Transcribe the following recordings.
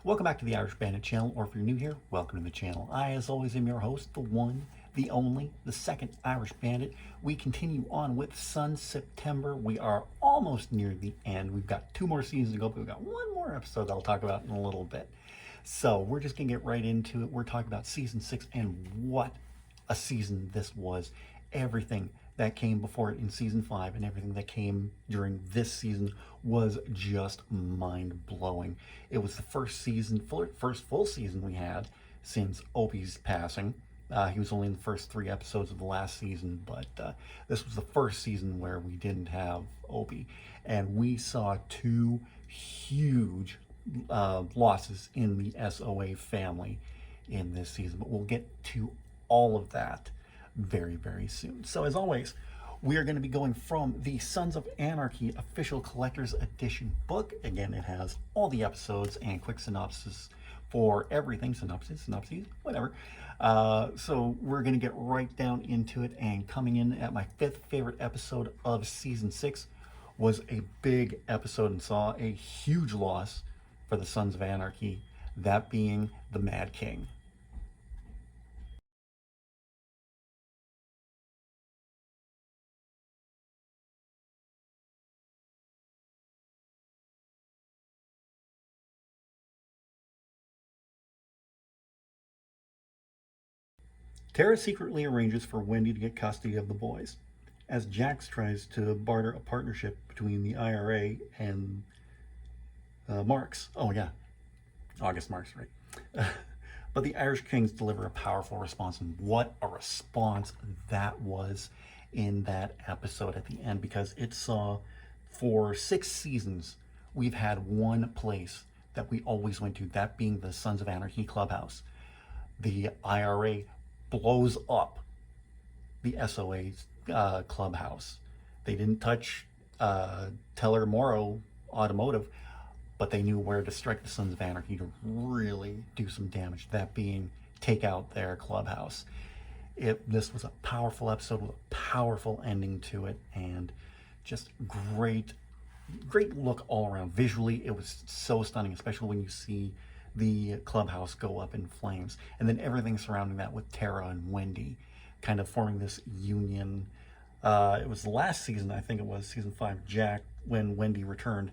Welcome back to the Irish Bandit channel, or if you're new here, welcome to the channel. I, as always, am your host, the one, the only, the second Irish Bandit. We continue on with Sun September. We are almost near the end. We've got 2 more seasons to go, but we've got 1 more episode that I'll talk about in a little bit. So we're just going to get right into it. We're talking about season 6 and what a season this was. Everything that came before it in season 5 and everything that came during this season was just mind-blowing. It was the first full season we had since Opie's passing. He was only in the first 3 episodes of the last season, but this was the first season where we didn't have Opie, and we saw 2 huge losses in the SOA family in this season, but we'll get to all of that very, very soon. So as always, we are going to be going from the Sons of Anarchy official collector's edition book. Again, it has all the episodes and quick synopsis for everything. Synopses, whatever. So we're going to get right down into it, and coming in at my 5th favorite episode of season 6 was a big episode and saw a huge loss for the Sons of Anarchy, that being the Mad King. Tara secretly arranges for Wendy to get custody of the boys, as Jax tries to barter a partnership between the IRA and Marks. Oh yeah, August Marks, right? But the Irish Kings deliver a powerful response, and what a response that was in that episode at the end, because it saw, for 6 seasons, we've had one place that we always went to, that being the Sons of Anarchy clubhouse. The IRA blows up the SOA's clubhouse. They didn't touch Teller Morrow Automotive, but they knew where to strike the Sons of Anarchy to really do some damage, that being take out their clubhouse. This was a powerful episode with a powerful ending to it, and just great look all around. Visually, it was so stunning, especially when you see the clubhouse go up in flames, and then everything surrounding that with Tara and Wendy kind of forming this union. It was the last season, I think it was season 5, when Wendy returned.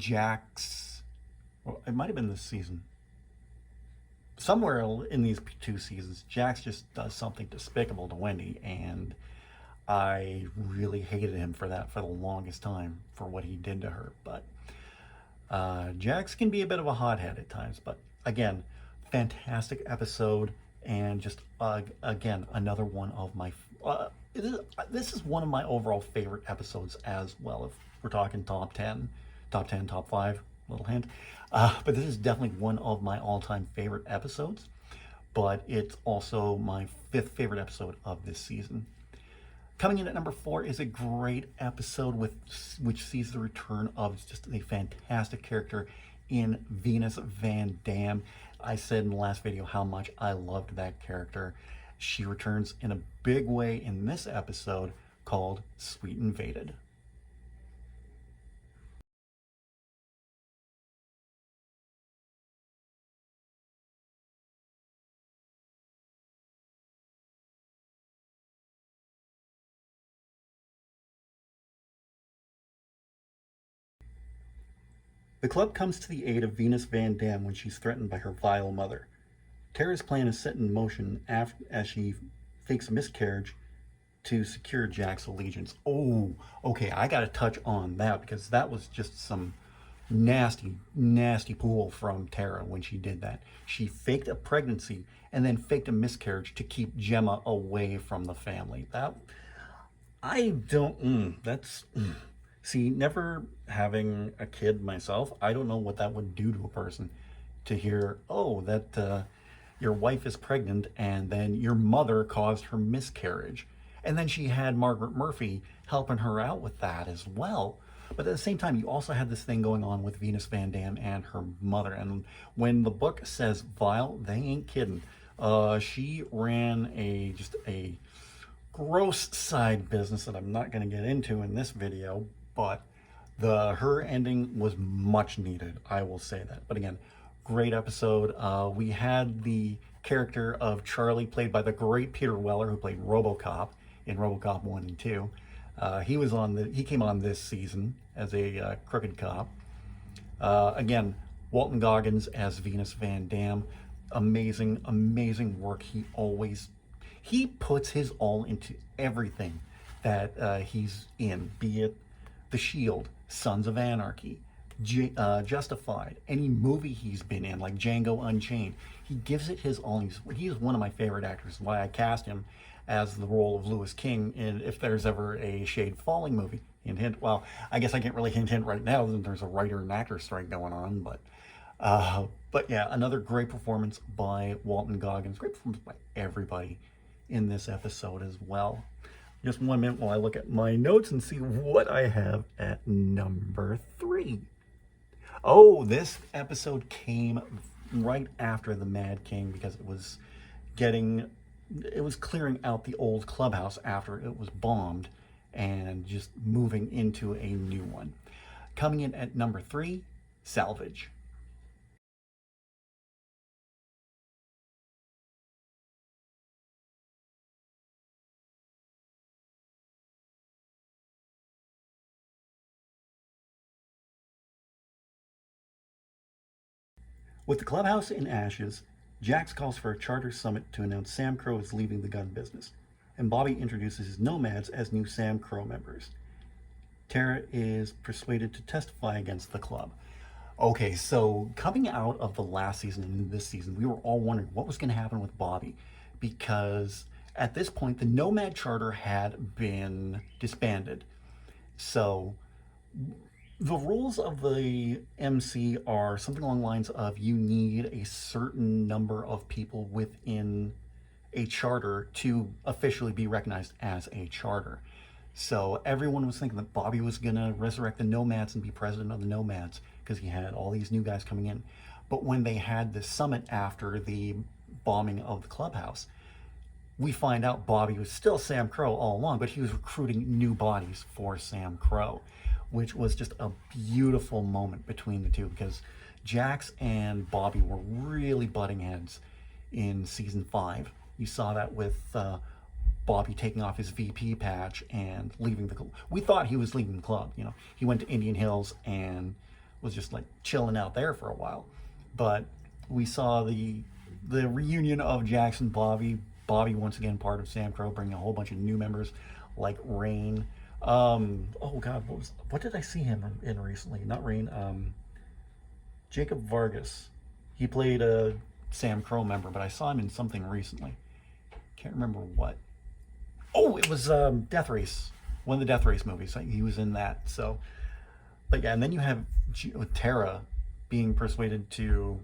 Well, it might have been this season. Somewhere in these 2 seasons, Jax just does something despicable to Wendy, and I really hated him for that for the longest time, for what he did to her. But Jax can be a bit of a hothead at times, but again, fantastic episode, and just again, another one of my this is one of my overall favorite episodes as well, if we're talking top 10, top 5, little hint. But this is definitely one of my all-time favorite episodes, but it's also my 5th favorite episode of this season. Coming in at number 4 is a great episode which sees the return of just a fantastic character in Venus Van Dam. I said in the last video how much I loved that character. She returns in a big way in this episode called Sweet Invaded. The club comes to the aid of Venus Van Dam when she's threatened by her vile mother. Tara's plan is set in motion as she fakes a miscarriage to secure Jack's allegiance. Oh, okay, I gotta touch on that, because that was just some nasty, nasty pool from Tara when she did that. She faked a pregnancy and then faked a miscarriage to keep Gemma away from the family. See, never having a kid myself, I don't know what that would do to a person, to hear, oh, that your wife is pregnant and then your mother caused her miscarriage. And then she had Margaret Murphy helping her out with that as well. But at the same time, you also had this thing going on with Venus Van Dam and her mother. And when the book says vile, they ain't kidding. She ran just a gross side business that I'm not going to get into in this video, but her ending was much needed, I will say that. But again, Great episode. We had the character of Charlie, played by the great Peter Weller, who played RoboCop in RoboCop 1 and 2. He came on this season as a crooked cop. Again, Walton Goggins as Venus Van Dam. Amazing, amazing work. He puts his all into everything that he's in, be it The Shield, Sons of Anarchy, Justified, any movie he's been in, like Django Unchained. He gives it his all. He is one of my favorite actors. Why I cast him as the role of Lewis King in If There's Ever a Shade Falling movie. Hint, hint. Well, I guess I can't really hint right now, since there's a writer and actor strike going on, but yeah, another great performance by Walton Goggins. Great performance by everybody in this episode as well. Just 1 minute while I look at my notes and see what I have at number 3. Oh, this episode came right after the Mad King, because it was clearing out the old clubhouse after it was bombed and just moving into a new one. Coming in at number 3, Salvage. With the clubhouse in ashes, Jax calls for a charter summit to announce Sam Crow is leaving the gun business, and Bobby introduces his nomads as new Sam Crow members. Tara is persuaded to testify against the club. Okay, so coming out of the last season and this season, we were all wondering what was going to happen with Bobby, because at this point, the Nomad Charter had been disbanded. So the rules of the MC are something along the lines of you need a certain number of people within a charter to officially be recognized as a charter. So everyone was thinking that Bobby was going to resurrect the Nomads and be president of the Nomads, because he had all these new guys coming in. But when they had this summit after the bombing of the clubhouse, we find out Bobby was still Sam Crow all along, but he was recruiting new bodies for Sam Crow, which was just a beautiful moment between the two, because Jax and Bobby were really butting heads in season 5. You saw that with Bobby taking off his VP patch and leaving the club. We thought he was leaving the club. He went to Indian Hills and was just like chilling out there for a while. But we saw the reunion of Jax and Bobby. Bobby once again part of Sam Crow, bringing a whole bunch of new members like Rain. Oh God, what did I see him in recently? Not Rain. Jacob Vargas. He played a Sam Crow member, but I saw him in something recently. Can't remember what. Oh, it was Death Race. One of the Death Race movies. He was in that. So, but yeah, and then you have Tara being persuaded to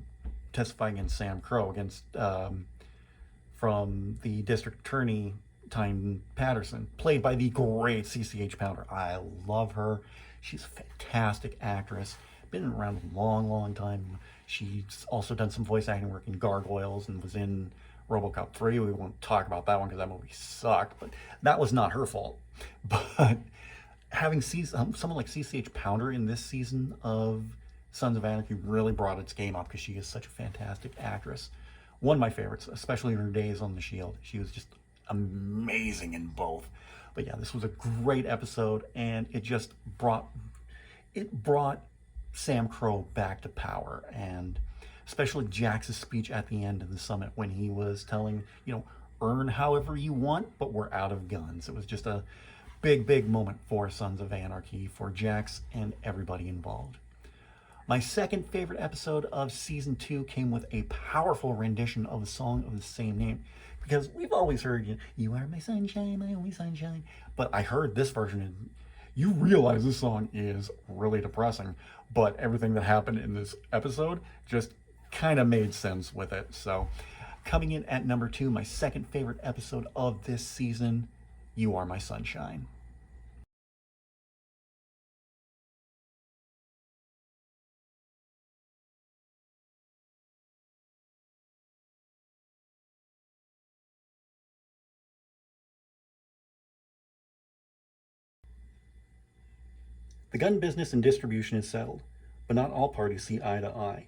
testify against Sam Crow, against from the district attorney, Tyne Patterson, played by the great CCH Pounder. I love her. She's a fantastic actress. Been around a long, long time. She's also done some voice acting work in Gargoyles and was in RoboCop 3. We won't talk about that one because that movie sucked, but that was not her fault. But having someone like CCH Pounder in this season of Sons of Anarchy really brought its game up, because she is such a fantastic actress. One of my favorites, especially in her days on The Shield. She was just amazing in both. But yeah, this was a great episode, and it brought Sam Crow back to power, and especially Jax's speech at the end of the summit when he was telling, earn however you want, but we're out of guns. It was just a big, big moment for Sons of Anarchy, for Jax and everybody involved. My second favorite episode of season 2 came with a powerful rendition of the song of the same name, because we've always heard, you are my sunshine, my only sunshine. But I heard this version, and you realize this song is really depressing, but everything that happened in this episode just kind of made sense with it. So coming in at number 2, my second favorite episode of this season, You Are My Sunshine. The gun business and distribution is settled, but not all parties see eye to eye.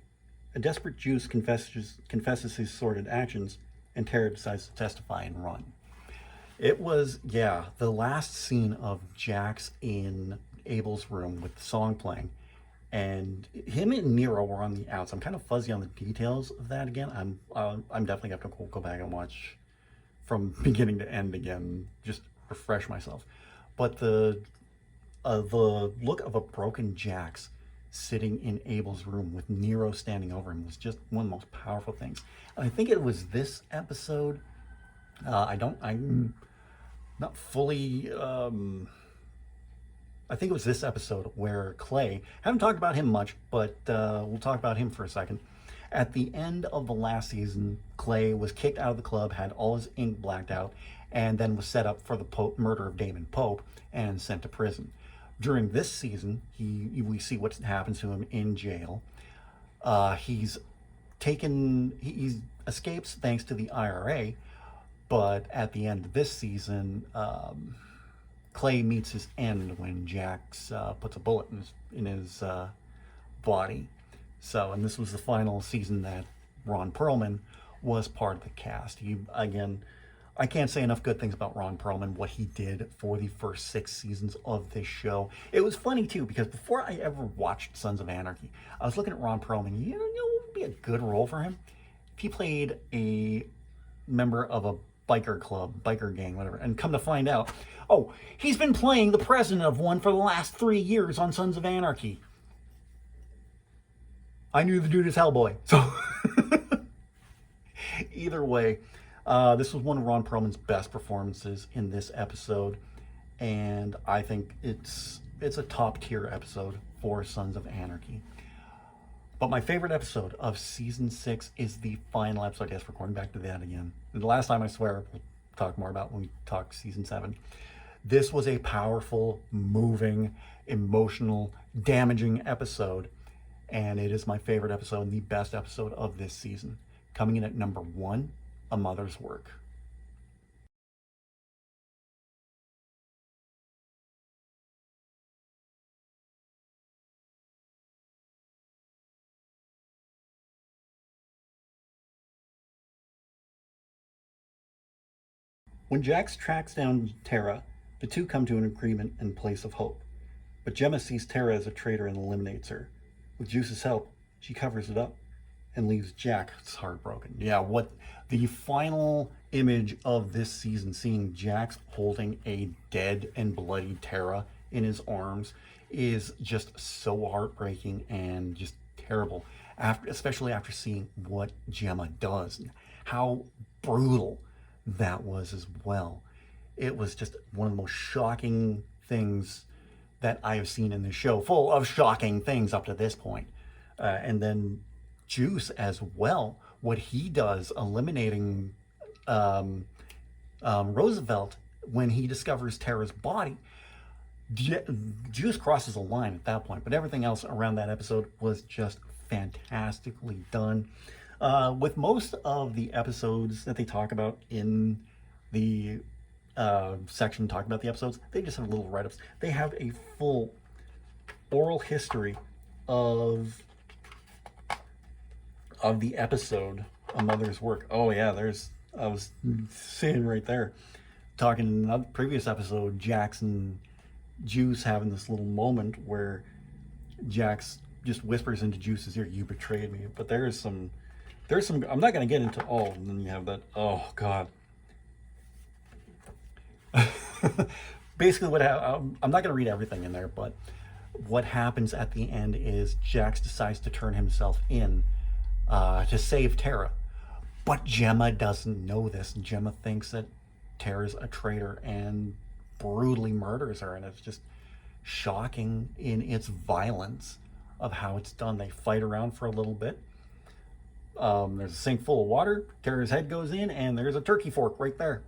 A desperate Juice confesses his sordid actions, and Tara decides to testify and run. It was, yeah, the last scene of Jax in Abel's room with the song playing, and him and Nero were on the outs. I'm kind of fuzzy on the details of that again. I'm definitely going to go back and watch from beginning to end again, just refresh myself. But the look of a broken Jax sitting in Abel's room with Nero standing over him was just one of the most powerful things. And I think it was this episode. I'm not fully. I think it was this episode where Clay, haven't talked about him much, but we'll talk about him for a second. At the end of the last season, Clay was kicked out of the club, had all his ink blacked out, and then was set up for the murder of Damon Pope and sent to prison. During this season, we see what happens to him in jail. He escapes thanks to the IRA, but at the end of this season, Clay meets his end when Jax puts a bullet in his body. So, and this was the final season that Ron Perlman was part of the cast. I can't say enough good things about Ron Perlman, what he did for the first 6 seasons of this show. It was funny, too, because before I ever watched Sons of Anarchy, I was looking at Ron Perlman. You know what would be a good role for him? If he played a member of a biker club, biker gang, whatever, and come to find out, oh, he's been playing the president of one for the last 3 years on Sons of Anarchy. I knew the dude as Hellboy. So, either way, this was one of Ron Perlman's best performances in this episode, and I think it's a top tier episode for Sons of Anarchy. But my favorite episode of season 6 is the final episode. Yes, we're going back to that again. The last time, I swear, we'll talk more about when we talk season 7. This was a powerful, moving, emotional, damaging episode, and it is my favorite episode and the best episode of this season. Coming in at number 1, A Mother's Work. When Jax tracks down Tara, the two come to an agreement in place of hope. But Gemma sees Tara as a traitor and eliminates her. With Juice's help, she covers it up and leaves Jax heartbroken. Yeah, what the final image of this season, seeing Jax holding a dead and bloody Tara in his arms, is just so heartbreaking and just terrible. Especially after seeing what Gemma does, how brutal that was as well. It was just one of the most shocking things that I have seen in this show, full of shocking things up to this point. And then Juice as well, what he does eliminating Roosevelt when he discovers Tara's body. Juice crosses a line at that point, but everything else around that episode was just fantastically done. With most of the episodes that they talk about in the section talking about the episodes, they just have little write-ups. They have a full oral history of the episode, A Mother's Work. Oh yeah, I was seeing right there, talking in a previous episode, Jax and Juice having this little moment where Jax just whispers into Juice's ear, "You betrayed me." But there's some, I'm not going to get into all, and then you have that, oh God. Basically I'm not going to read everything in there, but what happens at the end is Jax decides to turn himself in to save Tara. But Gemma doesn't know this. Gemma thinks that Tara's a traitor and brutally murders her, and it's just shocking in its violence of how it's done. They fight around for a little bit. There's a sink full of water. Tara's head goes in, and there's a turkey fork right there.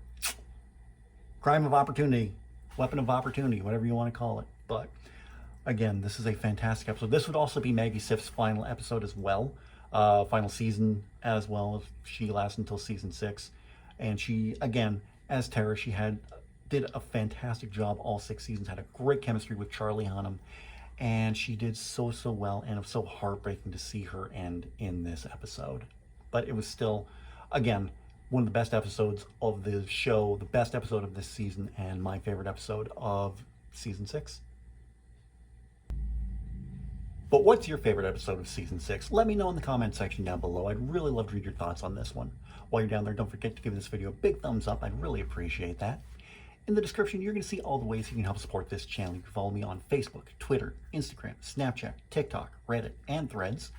Crime of opportunity, weapon of opportunity, whatever you want to call it. But again, this is a fantastic episode. This would also be Maggie Siff's final episode as well, final season as well. She lasts until season 6, and she, again, as Tara, did a fantastic job all 6 seasons. Had a great chemistry with Charlie Hunnam, and she did so well, and it was so heartbreaking to see her end in this episode. But it was still, again, one of the best episodes of the show, the best episode of this season, and my favorite episode of season 6. But what's your favorite episode of season 6? Let me know in the comment section down below. I'd really love to read your thoughts on this one. While you're down there, don't forget to give this video a big thumbs up. I'd really appreciate that. In the description, you're going to see all the ways you can help support this channel. You can follow me on Facebook, Twitter, Instagram, Snapchat, TikTok, Reddit, and Threads.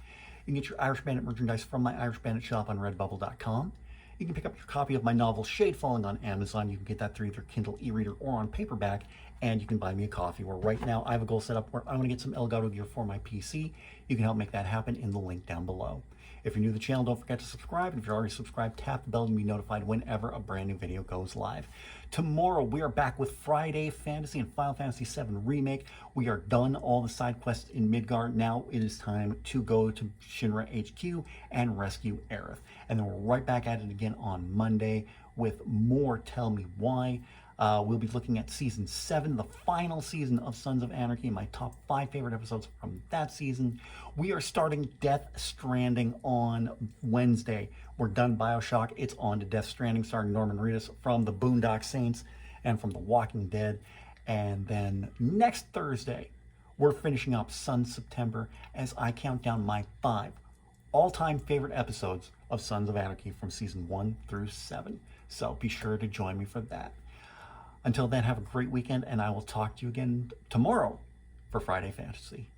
You can get your Irish Bandit merchandise from my Irish Bandit shop on redbubble.com. You can pick up your copy of my novel Shade Falling on Amazon. You can get that through either Kindle e-reader or on paperback. And you can buy me a coffee, where right now I have a goal set up where I'm going to get some Elgato gear for my PC. You can help make that happen in the link down below. If you're new to the channel, don't forget to subscribe. And if you're already subscribed, tap the bell to be notified whenever a brand new video goes live. Tomorrow, we are back with Friday Fantasy and Final Fantasy VII Remake. We are done all the side quests in Midgard. Now it is time to go to Shinra HQ and rescue Aerith. And then we're right back at it again on Monday with more Tell Me Why. We'll be looking at season 7, the final season of Sons of Anarchy, my top 5 favorite episodes from that season. We are starting Death Stranding on Wednesday. We're done Bioshock. It's on to Death Stranding, starring Norman Reedus from the Boondock Saints and from The Walking Dead. And then next Thursday, we're finishing up Sons September as I count down my 5 all-time favorite episodes of Sons of Anarchy from season 1 through 7. So be sure to join me for that. Until then, have a great weekend, and I will talk to you again tomorrow for Friday Fantasy.